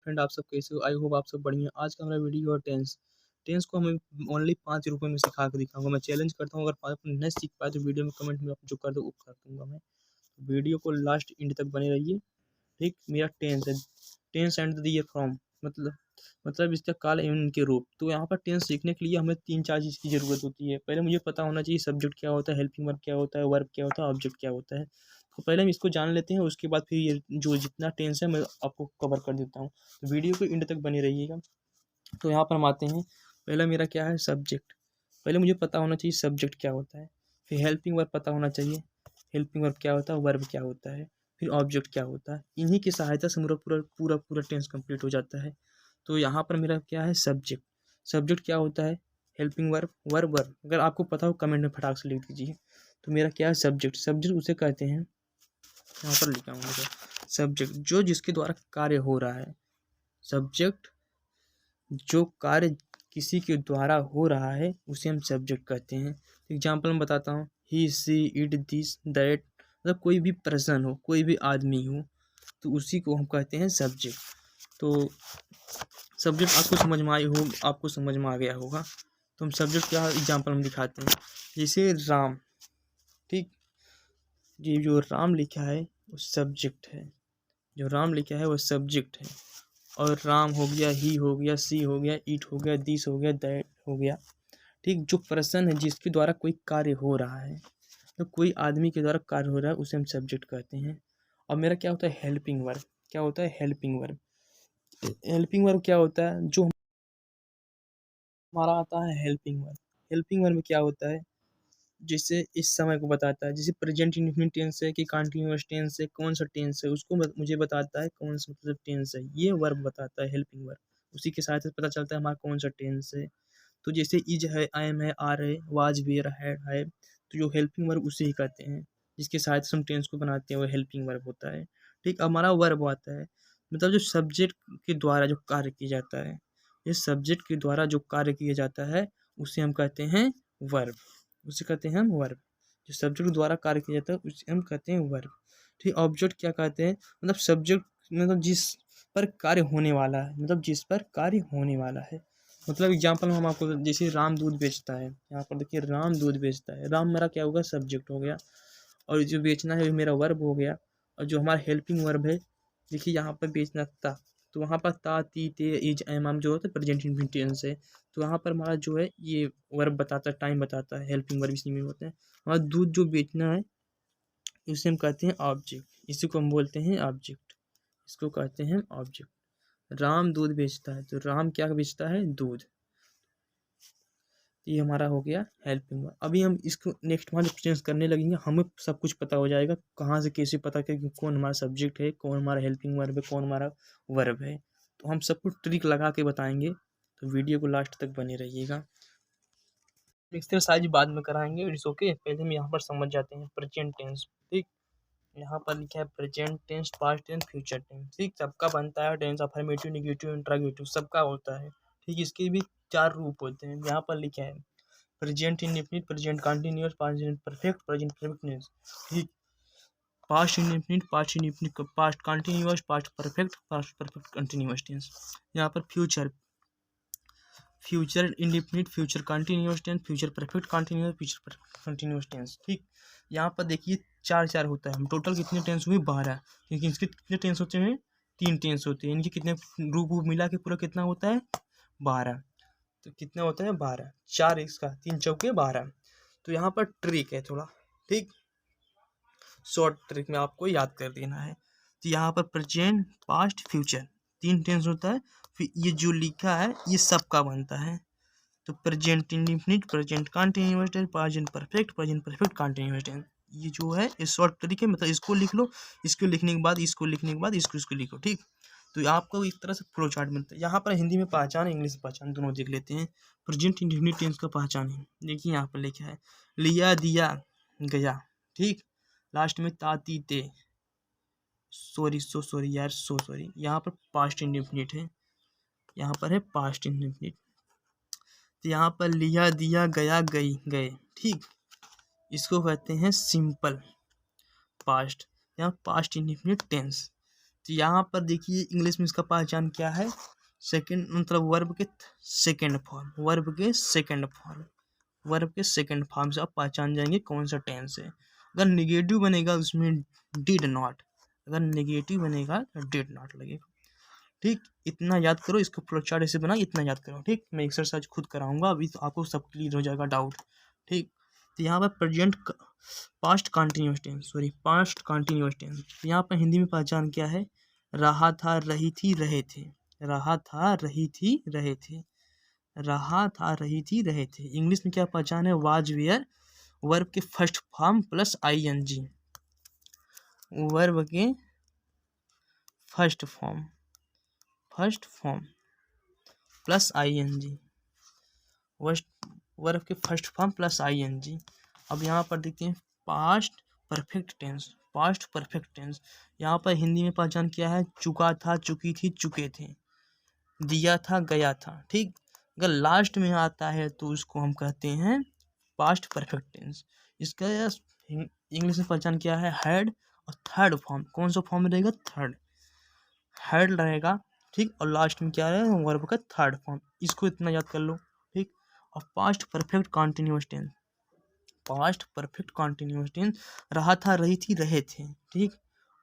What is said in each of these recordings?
Friend, आप सब कैसे हो? आई होप आप सब बढ़िया। आज का हमारा वीडियो है टेंस। टेंस को हमें ओनली 5 रुपये में सिखा के दिखाऊंगा। मैं चैलेंज करता हूँ, अगर 5 नहीं सीख पाए तो वीडियो में कमेंट में आप जो कर दो वो कर दूंगा मैं। तो वीडियो को लास्ट एंड तक बने रहिए। ठीक, मेरा टेंस है। Tense and the year from, मतलब इसका काल एवं इनके रूप। तो यहाँ पर टेंस सीखने के लिए हमें 3-4 चीज़ की ज़रूरत होती है। पहले मुझे पता होना चाहिए सब्जेक्ट क्या होता है, हेल्पिंग वर्ब क्या होता है, वर्ब क्या होता है, ऑब्जेक्ट क्या होता है। तो पहले हम इसको जान लेते हैं, उसके बाद फिर ये जो जितना टेंस है मैं आपको कवर कर देता हूँ। तो वीडियो को एंड तक बने रहिएगा। तो यहाँ पर हम आते हैं। पहला मेरा क्या है, सब्जेक्ट। पहले मुझे पता होना चाहिए सब्जेक्ट क्या होता है। फिर हेल्पिंग वर्ब पता होना चाहिए, हेल्पिंग वर्ब क्या होता है, वर्ब क्या होता है, फिर ऑब्जेक्ट क्या होता है। इन्हीं की सहायता से मेरा पूरा पूरा पूरा टेंस कंप्लीट हो जाता है। तो यहाँ पर मेरा क्या है, सब्जेक्ट। सब्जेक्ट क्या होता है, हेल्पिंग वर्ब, वर्ब। अगर आपको पता हो कमेंट में फटाक से लिख दीजिए। तो मेरा क्या है, सब्जेक्ट। सब्जेक्ट उसे कहते हैं, यहाँ पर लिखा हूँ मुझे, सब्जेक्ट जो जिसके द्वारा कार्य हो रहा है। सब्जेक्ट जो कार्य किसी के द्वारा हो रहा है उसे हम सब्जेक्ट कहते हैं। एग्जाम्पल मैं बताता हूँ, ही, सी, इट, दिस, दैट। मतलब कोई भी पर्सन हो, कोई भी आदमी हो, तो उसी को हम कहते हैं सब्जेक्ट। तो सब्जेक्ट आपको समझ में आ गया होगा। तो हम सब्जेक्ट क्या एग्जाम्पल हम दिखाते हैं। जैसे राम, ठीक, ये जो राम लिखा है वो सब्जेक्ट है। जो राम लिखा है वो सब्जेक्ट है। और राम हो गया, ही हो गया, सी हो गया, इट हो गया, दिस हो गया, दैट हो गया। ठीक, जो पर्सन है जिसके द्वारा कोई कार्य हो रहा है, तो कोई आदमी के द्वारा कार्य हो रहा है उसे हम सब्जेक्ट कहते हैं। और मेरा क्या होता है, हेल्पिंग वर्ब। क्या होता है, हेल्पिंग वर्ब। हेल्पिंग वर्ब क्या होता है, जो हमारा आता है हेल्पिंग वर्ब। हेल्पिंग वर्ब में क्या होता है, जैसे इस समय को बताता है। जैसे प्रेजेंट इंडेफिनिट टेंस है कि कंटीन्यूअस टेंस है, कौन सा टेंस है उसको मुझे बताता है, कौन सा मतलब टेंस है, ये वर्ब बताता है हेल्पिंग वर्ब। उसी के साथ पता चलता है हमारा कौन सा टेंस है। तो जैसे इज है, आई एम है, आर है, वाज, वेयर, हैड है, तो जो हेल्पिंग वर्ब उसे ही कहते हैं। जिसके साथ हम टेंस को बनाते हैं वो हेल्पिंग वर्ब होता है। ठीक, हमारा वर्ब आता है, मतलब जो सब्जेक्ट के द्वारा जो कार्य किया जाता है। इस सब्जेक्ट के द्वारा जो कार्य किया जाता है उसे हम कहते हैं वर्ब। उसे कहते हैं हम वर्ब। जो सब्जेक्ट द्वारा कार्य किया जाता है उसे हम कहते हैं वर्ब। ठीक, ऑब्जेक्ट क्या कहते हैं, मतलब सब्जेक्ट, मतलब जिस पर कार्य होने वाला है, मतलब जिस पर कार्य होने वाला है। मतलब एग्जाम्पल हम आपको, जैसे राम दूध बेचता है, यहाँ पर देखिए राम दूध बेचता है। राम मेरा क्या होगा, सब्जेक्ट हो गया, और जो बेचना है मेरा वर्ब हो गया। और जो हमारा हेल्पिंग वर्ब है, देखिए यहाँ पर बेचना था, तो वहाँ पर ता, ती, ते, इज, एम, आम जो होता है प्रेजेंट इंडेफिनिट टेंस है। तो यहाँ पर हमारा जो है ये वर्ब बताता है, टाइम बताता है, हेल्पिंग वर्ब इसी में होता है। हमारा दूध जो बेचना है इसे हम कहते हैं ऑब्जेक्ट। इसी को हम बोलते हैं ऑब्जेक्ट। इसको कहते हैं ऑब्जेक्ट। राम दूध बेचता है, तो राम क्या बेचता है, दूध। ये हमारा हो गया हेल्पिंग वर्ब। अभी हम इसको नेक्स्ट वन चेंज करने लगेंगे, हमें सब कुछ पता हो जाएगा कहाँ से कैसे पता करें कि कौन हमारा सब्जेक्ट है, कौन हमारा हेल्पिंग वर्ब है, कौन हमारा वर्ब है। तो हम सब कुछ ट्रिक लगा के बताएंगे। तो वीडियो को लास्ट तक बने रहिएगा। एक्सरसाइज बाद में कराएंगे, इट्स ओके। पहले हम यहाँ पर समझ जाते हैं प्रेजेंट टेंस। ठीक, यहाँ पर लिखा है present tense, past tense, future tense. ठीक, सबका बनता है टेंस, अफर्मेटिव, नेगेटिव, इंट्रोगेटिव सबका होता है। ठीक, इसके भी 4 रूप होते हैं। यहाँ पर लिखा है present indefinite, present continuous, past perfect, present perfect. ठीक, past indefinite, past continuous, past perfect continuous tense. यहाँ पर future indefinite, future continuous tense, future perfect continuous, future continuous tense. ठीक, यहाँ पर देखिए 4 होता है। हम टोटल कितने टेंस हुए, 12। क्योंकि इसके कितने टेंस होते हैं, 3 टेंस होते हैं। इनके कितने रूप मिला के पूरा कितना होता है, 12। तो कितना होता है, 12। 4 इसका, 3 चौके 12। तो यहाँ पर ट्रिक है थोड़ा, ठीक, शॉर्ट ट्रिक में आपको याद कर देना है। तो यहाँ पर प्रेजेंट, पास्ट, फ्यूचर 3 टेंस होता है। फिर ये जो लिखा है ये सबका बनता है। तो present indefinite, present continuous tense, present perfect continuous tense. ये जो है ये शॉर्ट ट्रिक है, मतलब इसको लिख लो, इसको लिखने के बाद इसको लिखने के बाद इसको लिखो। ठीक, तो आपको एक तरह से फ्लो चार्ट मिलता है। यहाँ पर हिंदी में पहचान, इंग्लिश में पहचान, दोनों देख लेते हैं। प्रेजेंट इंडेफिनिट टेंस का पहचान है, देखिए यहाँ पर लिखा है लिया, दिया, गया। ठीक, लास्ट में ता, ती, ते, सॉरी यार, सॉरी। यहाँ पर पास्ट इंडेफिनिट है, यहाँ पर है पास्ट इंडेफिनिट। तो यहाँ पर लिया, दिया, गया, गई, गए। ठीक, इसको कहते हैं सिंपल पास्ट, यहाँ पास्ट इंडेफिनिट टेंस। तो यहाँ पर देखिए इंग्लिश में इसका पहचान क्या है, सेकंड मतलब वर्ब के सेकंड फॉर्म, वर्ब के सेकंड फॉर्म, वर्ब के सेकंड फॉर्म से आप पहचान जाएंगे कौन सा टेंस है। अगर निगेटिव बनेगा उसमें डिड नॉट, अगर निगेटिव बनेगा तो डिड नॉट लगेगा। ठीक, इतना याद करो, इसको फ्लो चार्ट ऐसे बना, इतना याद करो। ठीक, मैं एक्सरसाइज खुद कराऊंगा अभी, तो आपको सब क्लियर हो जाएगा डाउट। ठीक, तो यहाँ पर present past continuous tense, sorry past continuous tense, यहाँ पर हिंदी में पहचान क्या है, रहा था रही थी रहे थे, रहा था रही थी रहे थे, रहा था रही थी रहे थे। इंग्लिश में क्या पहचान है, वाज वेयर, वर्ब के first form plus ING, verb के first form plus ING, verb के फर्स्ट फॉर्म प्लस आईएनजी। अब यहाँ पर देखते हैं past perfect tense, past perfect tense, यहाँ पर हिंदी में पहचान क्या है, चुका था चुकी थी चुके थे, दिया था गया था। ठीक, अगर लास्ट में आता है तो उसको हम कहते हैं पास्ट परफेक्ट टेंस। इसका इंग्लिश में पहचान क्या है, हैड, और थर्ड फॉर्म, कौन सा फॉर्म रहेगा, थर्ड, हैड रहेगा। ठीक, और लास्ट में क्या रहेगा, वर्ब का थर्ड फॉर्म, इसको इतना याद कर लो। ठीक, और past perfect continuous tense, past perfect continuous tense, रहा था रही थी रहे थे। ठीक,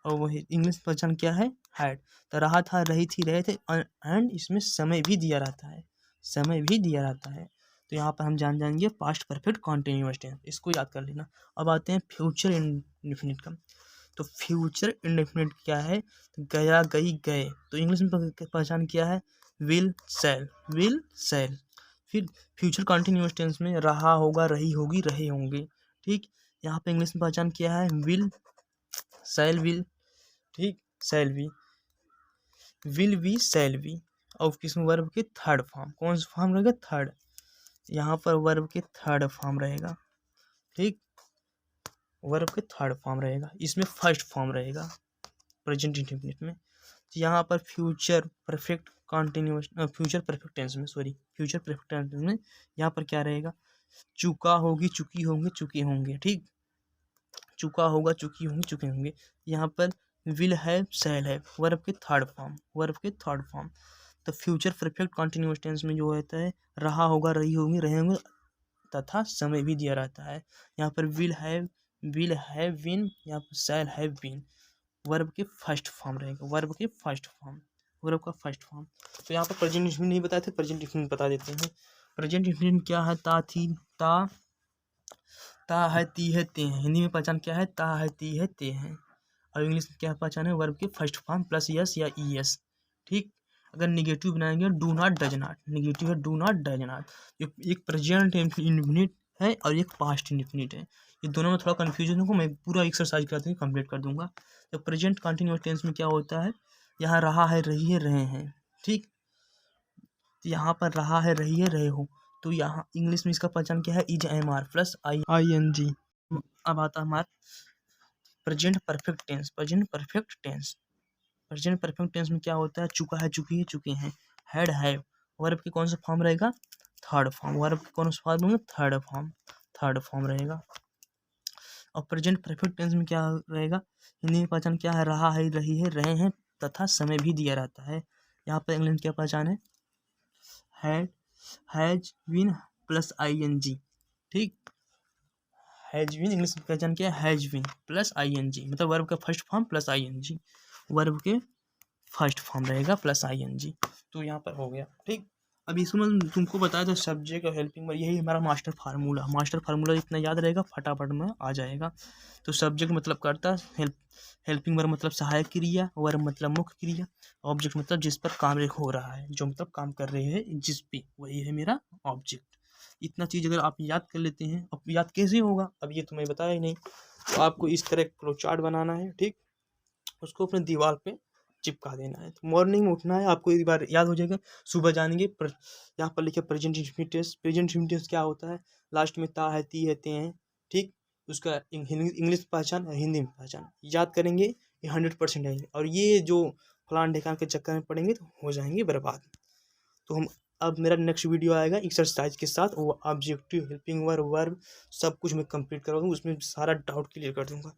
और वही इंग्लिश पहचान क्या है, हैड, तो रहा था रही थी रहे थे, एंड इसमें समय भी दिया रहता है, समय भी दिया रहता है। तो यहाँ पर हम जान जाएंगे पास्ट परफेक्ट कंटिन्यूअस टेंस, इसको याद कर लेना। अब आते हैं फ्यूचर इंडेफिनिट का। तो फ्यूचर इंडेफिनिट क्या है, गया गई गए, तो इंग्लिश में पहचान क्या है, विल सेल, विल सेल। फिर फ्यूचर कंटिन्यूअस टेंस में रहा होगा रही होगी रहे होंगे। ठीक, यहाँ पे इंग्लिश में पहचान क्या है, विल सेल विल। ठीक, sell be, will be sell be. और किसमें वर्ब के थर्ड फॉर्म, कौन सा फॉर्म रहेगा, थर्ड, यहाँ पर वर्ब के थर्ड फॉर्म रहेगा। ठीक, वर्ब के थर्ड फॉर्म रहेगा, इसमें फर्स्ट फॉर्म रहेगा प्रेजेंट इंडेफिनिट में। तो यहाँ पर future perfect continuous, future perfect tense में, सॉरी फ्यूचर परफेक्ट टेंस में यहाँ पर क्या रहेगा, चुका होगी चुकी होंगे चुके होंगे। ठीक, चुका होगा चुकी होंगी चुके होंगे। यहाँ पर will have sell have, verb के थर्ड फॉर्म, वर्ब के थर्ड फॉर्म। तो फ्यूचर परफेक्ट कंटिन्यूअस टेंस में जो रहता है, रहा होगा रही होंगी रहे होंगे तथा समय भी दिया रहता है। यहाँ पर विल हैव बीन, यहाँ पर सेल हैव बीन, वर्ब के फर्स्ट फॉर्म रहेगा, वर्ब के फर्स्ट फॉर्म, वर्ब का फर्स्ट फॉर्म। तो यहाँ पर प्रेजेंट इंडेफिनिट नहीं बताए थे, प्रेजेंट इंडेफिनिट बता देते हैं। प्रेजेंट इंडेफिनिट क्या है, ता थी ता है ती है ते हैं, हिंदी में पहचान क्या है, ता है ती है ते हैं। और इंग्लिश में क्या पहचान है, वर्ब के फर्स्ट फॉर्म प्लस यस या ई एस। ठीक, अगर निगेटिव बनाएंगे do not does not, negative है डू नॉट डज नॉट। एक प्रेजेंट इंडेफिनिट है और एक पास्ट इंडेफिनिट है, ये दोनों में थोड़ा कन्फ्यूजन होगा, मैं पूरा एक्सरसाइज करते हुए कंप्लीट कर दूंगा। तो प्रेजेंट कंटिन्यूअस टेंस में क्या होता है, यहाँ रहा है रही है रहे हैं। ठीक, तो यहाँ पर रहा है रही है रहे हो, तो यहाँ इंग्लिश में इसका पहचान क्या है, is am are plus I N G. अब आता है हमारा present perfect tense, present perfect tense, present perfect tense में क्या होता है, चुका है चुकी है चुके हैं, हैड हैव, वर्ब के कौन सा फॉर्म रहेगा, थर्ड फॉर्म, वर्ब के कौन सा फॉर्म होंगे, थर्ड फॉर्म, थर्ड फॉर्म रहेगा। और प्रेजेंट परफेक्ट टेंस में क्या रहेगा, हिंदी में पहचान क्या है, रहा है रही है रहे हैं तथा समय भी दिया रहता है। यहाँ पर इंग्लिश में क्या पहचान है, had has been plus I N G. ठीक, हैज बीन इंग्लिश में पहचान क्या है, has been plus I N G, मतलब वर्ब का first form plus I N G, verb के फर्स्ट फॉर्म रहेगा प्लस आई एन जी। तो यहाँ पर हो गया। ठीक, अब इसमें तुमको बताया था सब्जेक्ट और हेल्पिंग वर्ब, यही हमारा मास्टर फार्मूला, मास्टर फार्मूला इतना याद रहेगा फटाफट में आ जाएगा। तो सब्जेक्ट मतलब करता, हेल्पिंग वर्ब मतलब सहायक क्रिया, वर्ब मतलब मुख्य क्रिया, ऑब्जेक्ट मतलब जिस पर काम हो रहा है, जो मतलब काम कर रहे हैं जिस पे, वही है मेरा ऑब्जेक्ट। इतना चीज़ अगर आप याद कर लेते हैं, अब याद कैसे होगा, अब ये तुम्हें बताया ही नहीं। तो आपको इस तरह फ्लो चार्ट बनाना है। ठीक, उसको अपने दीवार पे चिपका देना है। तो मॉर्निंग में उठना है, आपको एक बार याद हो जाएगा, सुबह जानेंगे यहाँ पर लिखे प्रेजेंट इंडेफिनिट। प्रेजेंट इंडेफिनिट क्या होता है, लास्ट में ता है ती है ते हैं। ठीक, उसका इंग्लिश पहचान और हिंदी में पहचान याद करेंगे, ये 100% आएंगे। और ये जो फलान ढेकान के चक्कर में पड़ेंगे तो हो जाएंगे बर्बाद। तो हम अब मेरा नेक्स्ट वीडियो आएगा एक्सरसाइज के साथ, वो ऑब्जेक्टिव, हेल्पिंग वर्ब, सब कुछ मैं कंप्लीट करवा दूँगा, उसमें सारा डाउट क्लियर कर दूंगा।